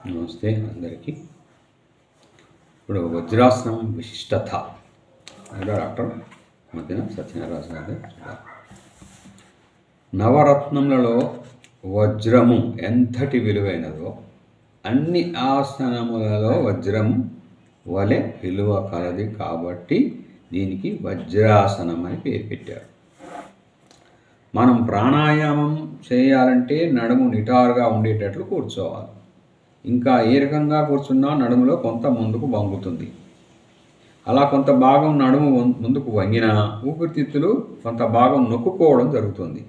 నమస్తే అందరికీ. ఇప్పుడు వజ్రాసనం విశిష్టత డాక్టర్ మధ్యన సత్యనారాయణ గారు చూడాలి. నవరత్నములలో వజ్రము ఎంతటి విలువైనదో అన్ని ఆసనములలో వజ్రం వలె విలువ కలది కాబట్టి దీనికి వజ్రాసనం అని పేరు పెట్టారు. మనం ప్రాణాయామం చేయాలంటే నడుము నిటారుగా ఉండేటట్లు కూర్చోవాలి. ఇంకా ఏ రకంగా కూర్చున్నా నడుములో కొంత ముందుకు వంగుతుంది. అలా కొంత భాగం నడుము ముందుకు వంగినా ఊపిరితిత్తులు కొంత భాగం నొక్కుకోవడం జరుగుతుంది.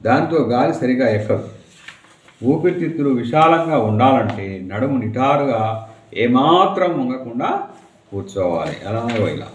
దాంతో గాలి సరిగా ఎక్కదు. ఊపిరితిత్తులు విశాలంగా ఉండాలంటే నడుము నిటారుగా ఏమాత్రం వంగకుండా కూర్చోవాలి. అలాగే ఇలా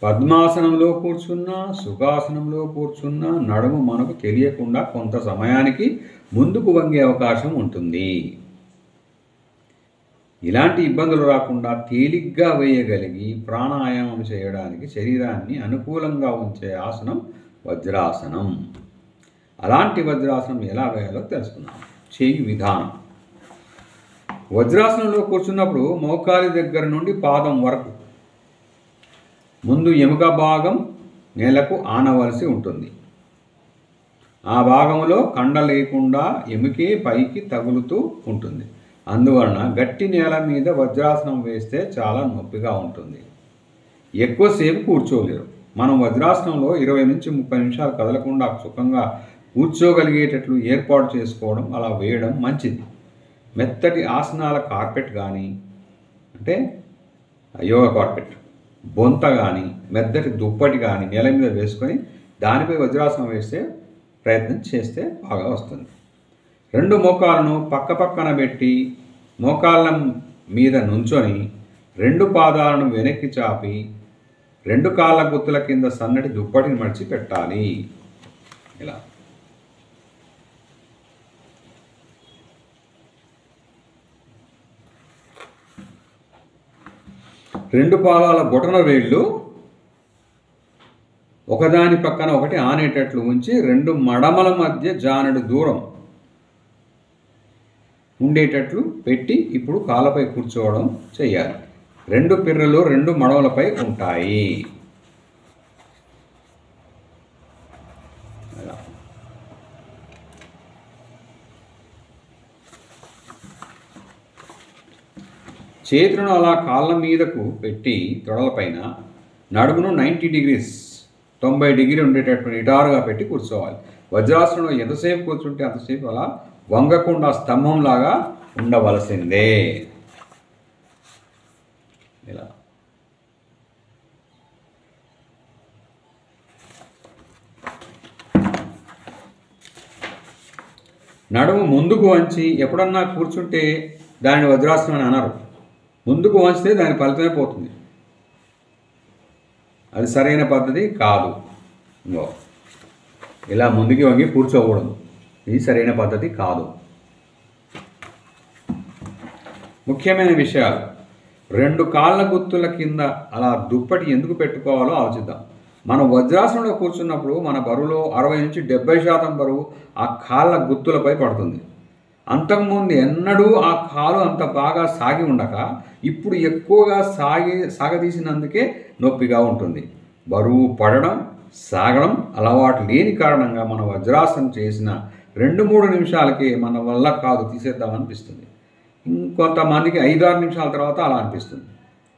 పద్మాసనంలో కూర్చున్నా సుఖాసనంలో కూర్చున్నా నడుము మనకు తెలియకుండా కొంత సమయానికి ముందుకు వంగే అవకాశం ఉంటుంది. ఇలాంటి ఇబ్బందులు రాకుండా తేలిగ్గా వేయగలిగి ప్రాణాయామం చేయడానికి శరీరాన్ని అనుకూలంగా ఉంచే ఆసనం వజ్రాసనం. అలాంటి వజ్రాసనం ఎలా వేయాలో తెలుసుకుందాం. చేయి విధానం. వజ్రాసనంలో కూర్చున్నప్పుడు మోకాలి దగ్గర నుండి పాదం వరకు ముందు ఎముక భాగం నేలకు ఆనవలసి ఉంటుంది. ఆ భాగంలో కండ లేకుండా ఎముకే పైకి తగులుతూ ఉంటుంది. అందువలన గట్టి నేల మీద వజ్రాసనం వేస్తే చాలా నొప్పిగా ఉంటుంది. ఎక్కువసేపు కూర్చోలేరు. మనం వజ్రాసనంలో 20 నుంచి 30 నిమిషాలు కదలకుండా సుఖంగా కూర్చోగలిగేటట్లు ఏర్పాటు చేసుకోవడం, అలా వేయడం మంచిది. మెత్తటి ఆసనాల కార్పెట్ కానీ అంటే యోగా కార్పెట్, బొంత కానీ మెత్తటి దుప్పటి కానీ నేల మీద వేసుకొని దానిపై వజ్రాసనం వేస్తే ప్రయత్నం చేస్తే బాగా వస్తుంది. 2 మోకాలను పక్కన పెట్టి మోకాళ్ళ మీద నుంచొని 2 పాదాలను వెనక్కి చాపి 2 కాళ్ళ గుత్తుల కింద సన్నటి దుప్పటిని మడిచి పెట్టాలి. ఇలా 2 పాదాల బొటన వేళ్ళు ఒకదాని పక్కన ఒకటి ఆనేటట్లు ఉంచి 2 మడమల మధ్య జానెడు దూరం ఉండేటట్లు పెట్టి ఇప్పుడు కాళ్ళపై కూర్చోవడం చేయాలి. 2 పిర్రలు 2 మడమలపై ఉంటాయి. చేతులను అలా కాళ్ళ మీదకు పెట్టి తొడలపైన నడుమును 90 డిగ్రీస్ 90 డిగ్రీ ఉండేటట్టు నిటారుగా పెట్టి కూర్చోవాలి. వజ్రాసనంలో ఎంతసేపు కూర్చుంటే అంతసేపు అలా వంగకుండా స్తంభంలాగా ఉండవలసిందే. ఇలా నడుము ముందుకు వంచి ఎప్పుడన్నా కూర్చుంటే దానిని వజ్రాసనం అని అనరు. ముందుకు వంచితే దాని ఫలితమే పోతుంది. అది సరైన పద్ధతి కాదు. ఇలా ముందుకి వంగి కూర్చోకూడదు. ఇది సరైన పద్ధతి కాదు. ముఖ్యమైన విషయాలు. 2 కాళ్ళ గుత్తుల కింద అలా దుప్పటి ఎందుకు పెట్టుకోవాలో ఆలోచిద్దాం. మనం వజ్రాసనంలో కూర్చున్నప్పుడు మన బరువులో 60 నుంచి 70% బరువు ఆ కాళ్ళ గుత్తులపై పడుతుంది. అంతకుముందు ఎన్నడూ ఆ కాలు అంత బాగా సాగి ఉండక ఇప్పుడు ఎక్కువగా సాగదీసినందుకే నొప్పిగా ఉంటుంది. బరువు పడడం సాగడం అలవాటు లేని కారణంగా మన వజ్రాసనం చేసిన 2-3 నిమిషాలకే మన వల్ల కాదు తీసేద్దామనిపిస్తుంది. ఇంకొంతమందికి 5-6 నిమిషాల తర్వాత అలా అనిపిస్తుంది.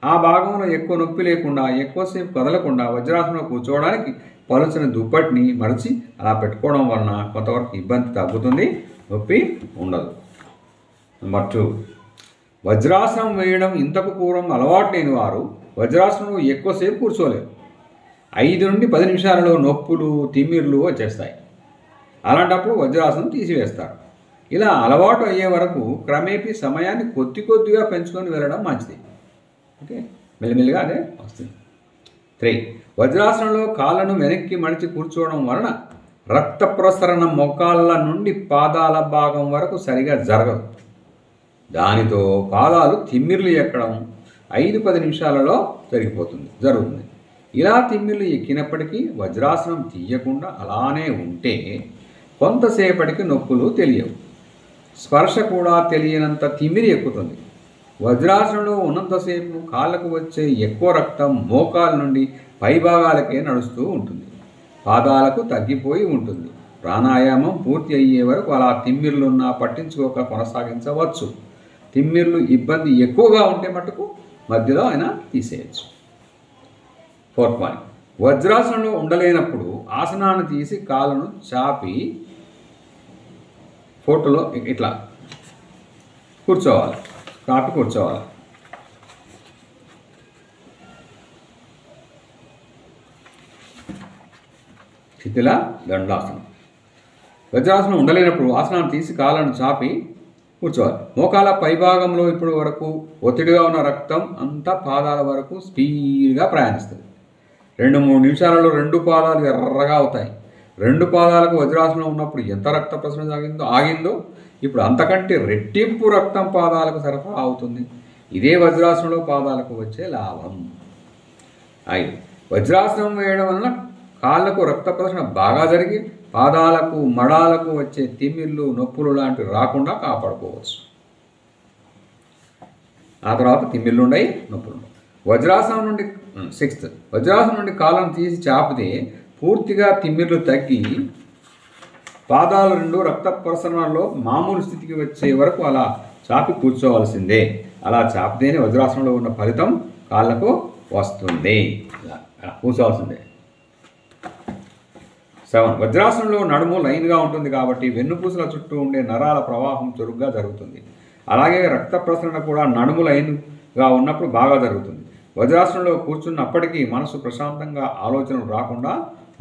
ఆ భాగంలో ఎక్కువ నొప్పి లేకుండా ఎక్కువసేపు కదలకుండా వజ్రాసనంలో కూర్చోవడానికి పలుచని దుప్పటిని మడిచి అలా పెట్టుకోవడం వలన కొంతవరకు ఇబ్బంది తగ్గుతుంది, నొప్పి ఉండదు. నెంబర్ 2, వజ్రాసనం వేయడం ఇంతకు పూర్వం అలవాటు లేని వారు వజ్రాసనంలో ఎక్కువసేపు కూర్చోలేరు. 5 నుండి 10 నిమిషాలలో నొప్పులు తిమ్మిర్లు వచ్చేస్తాయి. అలాంటప్పుడు వజ్రాసనం తీసివేస్తారు. ఇలా అలవాటు అయ్యే వరకు క్రమేపీ సమయాన్ని కొద్దిగా పెంచుకొని వెళ్ళడం మంచిది. ఓకే, మెల్లిమెల్లిగా అదే వస్తుంది. 3, వజ్రాసనంలో కాళ్ళను వెనక్కి మడిచి కూర్చోవడం వలన రక్త ప్రసరణ మోకాళ్ళ నుండి పాదాల భాగం వరకు సరిగా జరగదు. దానితో పాదాలు తిమ్మిర్లు ఎక్కడం 5-10 నిమిషాలలో జరుగుతుంది. ఇలా తిమ్మిర్లు ఎక్కినప్పటికీ వజ్రాసనం తీయకుండా అలానే ఉంటే కొంతసేపటికి నొప్పులు తెలియవు. స్పర్శ కూడా తెలియనంత తిమ్మిరి ఎక్కుతుంది. వజ్రాసనంలో ఉన్నంతసేపు కాళ్ళకు వచ్చే ఎక్కువ రక్తం మోకాల నుండి పైభాగాలకే నడుస్తూ ఉంటుంది. పాదాలకు తగ్గిపోయి ఉంటుంది. ప్రాణాయామం పూర్తి అయ్యే వరకు అలా తిమ్మిర్లున్నా పట్టించుకోక కొనసాగించవచ్చు. తిమ్మిర్లు ఇబ్బంది ఎక్కువగా ఉంటే మటుకు మధ్యలో అయినా తీసేయచ్చు. 4th పాయింట్, వజ్రాసనంలో ఉండలేనప్పుడు ఆసనాన్ని తీసి కాళ్ళను చాపి ఫోటోలో ఇట్లా కూర్చోవాలి. శిథిల దండాసనం. వజ్రాసనం ఉండలేనప్పుడు ఆసనాన్ని తీసి కాళ్ళను చాపి కూర్చోవాలి. మోకాల పైభాగంలో ఇప్పుడు వరకు ఒత్తిడిగా ఉన్న రక్తం అంతా పాదాల వరకు స్పీడ్గా ప్రయాణిస్తుంది. 2-3 నిమిషాలలో 2 పాదాలు ఎర్రగా అవుతాయి. 2 పాదాలకు వజ్రాసనం ఉన్నప్పుడు ఎంత రక్త ప్రసరణ ఆగిందో ఇప్పుడు అంతకంటే రెట్టింపు రక్తం పాదాలకు సరఫరా అవుతుంది. ఇదే వజ్రాసనంలో పాదాలకు వచ్చే లాభం. 5, వజ్రాసనం వేయడం వలన కాళ్ళకు రక్త ప్రసరణ బాగా జరిగి పాదాలకు మడాలకు వచ్చే తిమ్మిర్లు నొప్పులు లాంటివి రాకుండా కాపాడుకోవచ్చు. ఆ తర్వాత తిమ్మిర్లు ఉండయి, నొప్పులు ఉండవు. వజ్రాసనం నుండి 6th, వజ్రాసనం నుండి కాళ్ళను తీసి చాపితే పూర్తిగా తిమ్మిర్లు తగ్గి పాదాలు 2 రక్త ప్రసరణలో మామూలు స్థితికి వచ్చే వరకు అలా చాపి కూర్చోవలసిందే. అలా చాపితేనే వజ్రాసనంలో ఉన్న ఫలితం కాళ్ళకు వస్తుంది. కూర్చోవలసిందే. 7, వజ్రాసనంలో నడుము లైన్గా ఉంటుంది కాబట్టి వెన్నుపూసల చుట్టూ ఉండే నరాల ప్రవాహం చురుగ్గా జరుగుతుంది. అలాగే రక్త ప్రసరణ కూడా నడుము లైన్గా ఉన్నప్పుడు బాగా జరుగుతుంది. వజ్రాసనంలో కూర్చున్నప్పటికీ మనసు ప్రశాంతంగా ఆలోచనలు రాకుండా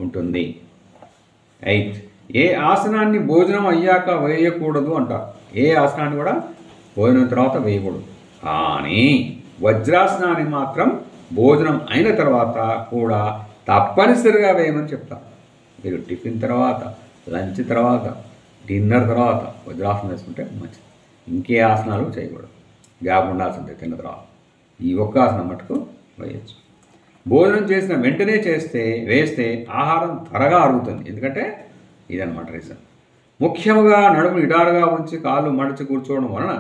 ఉంటుంది. 8, ఏ ఆసనాన్ని భోజనం అయ్యాక వేయకూడదు అంటారు. ఏ ఆసనాన్ని కూడా భోజనం తర్వాత వేయకూడదు. కానీ వజ్రాసనాన్ని మాత్రం భోజనం అయిన తర్వాత కూడా తప్పనిసరిగా వేయమని చెప్తారు. మీరు టిఫిన్ తర్వాత, లంచ్ తర్వాత, డిన్నర్ తర్వాత వజ్రాసనం వేసుకుంటే మంచిది. ఇంకే ఆసనాలు చేయకూడదు. గ్యాప్ ఉండాల్సిందే తిన్న తర్వాత. ఈ ఒక్క ఆసనం మటుకు వేయచ్చు. భోజనం చేసిన వెంటనే వేస్తే ఆహారం త్వరగా అరుగుతుంది. ఎందుకంటే ఇదన్నమాట రీజన్. ముఖ్యంగా నడుము నిటారుగా ఉంచి కాళ్ళు మడిచి కూర్చోవడం వలన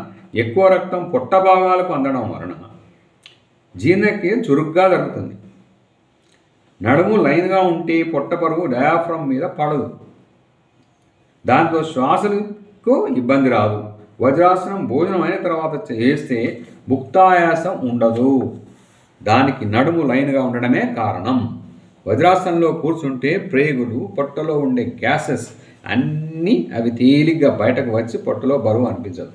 ఎక్కువ రక్తం పొట్ట భాగాలకు అందడం వలన జీర్ణక్రియ చురుగ్గా జరుగుతుంది. నడుము లైన్గా ఉంటే పొట్ట పరుగు డయాఫ్రమ్ మీద పడదు. దాంతో శ్వాసలకు ఇబ్బంది రాదు. వజ్రాసనం భోజనం అయిన తర్వాత చేస్తే భుక్తాయాసం ఉండదు. దానికి నడుము లైన్గా ఉండడమే కారణం. వజ్రాసనంలో కూర్చుంటే ప్రేగులు, పొట్టలో ఉండే గ్యాసెస్ అన్నీ అవి తేలిగ్గా బయటకు వచ్చి పొట్టలో బరువు అనిపించదు.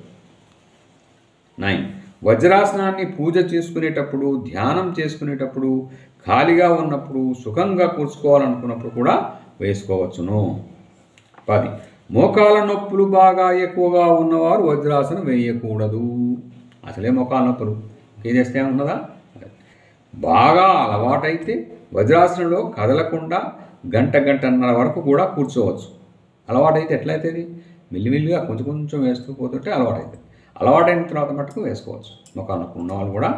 9, వజ్రాసనాన్ని పూజ చేసుకునేటప్పుడు, ధ్యానం చేసుకునేటప్పుడు, ఖాళీగా ఉన్నప్పుడు, సుఖంగా కూర్చుకోవాలనుకున్నప్పుడు కూడా వేసుకోవచ్చును. 10, మోకాల నొప్పులు బాగా ఎక్కువగా ఉన్నవారు వజ్రాసనం వేయకూడదు. అసలే మోకాల నొప్పులు ఏం చేస్తే ఉన్నదా? బాగా అలవాటైతే వజ్రాసనంలో కదలకుండా గంటన్నర వరకు కూడా కూర్చోవచ్చు. అలవాటైతే ఎట్లయితుంది? మెల్లిమెల్లిగా కొంచెం వేస్తూ పోతుంటే అలవాటైన తర్వాత మటుకు వేసుకోవచ్చు. మోకాల నొప్పులు ఉన్నవాళ్ళు కూడా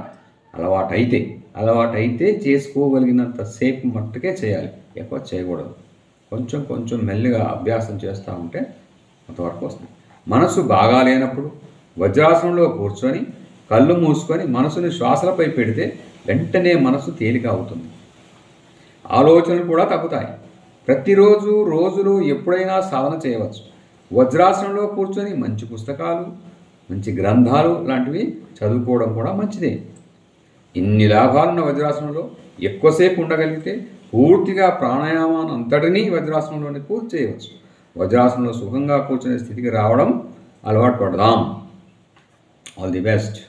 అలవాటైతే చేసుకోగలిగినంత సేపు మట్టుకే చేయాలి. ఎక్కువ చేయకూడదు. కొంచెం మెల్లిగా అభ్యాసం చేస్తూ ఉంటే అంతవరకు వస్తుంది. మనసు బాగా లేనప్పుడు వజ్రాసనంలో కూర్చొని కళ్ళు మూసుకొని మనసుని శ్వాసలపై పెడితే వెంటనే మనసు తేలిక అవుతుంది. ఆలోచనలు కూడా తగ్గుతాయి. ప్రతిరోజు రోజులు ఎప్పుడైనా సాధన చేయవచ్చు. వజ్రాసనంలో కూర్చొని మంచి పుస్తకాలు, మంచి గ్రంథాలు లాంటివి చదువుకోవడం కూడా మంచిదే. ఇన్ని లాభాలున్న వజ్రాసనంలో ఎక్కువసేపు ఉండగలిగితే పూర్తిగా ప్రాణాయామాన్ని అంతటినీ వజ్రాసనంలోనే పూర్తి చేయవచ్చు. వజ్రాసనంలో సుఖంగా కూర్చునే స్థితికి రావడం అలవాటు పడదాం. All the best.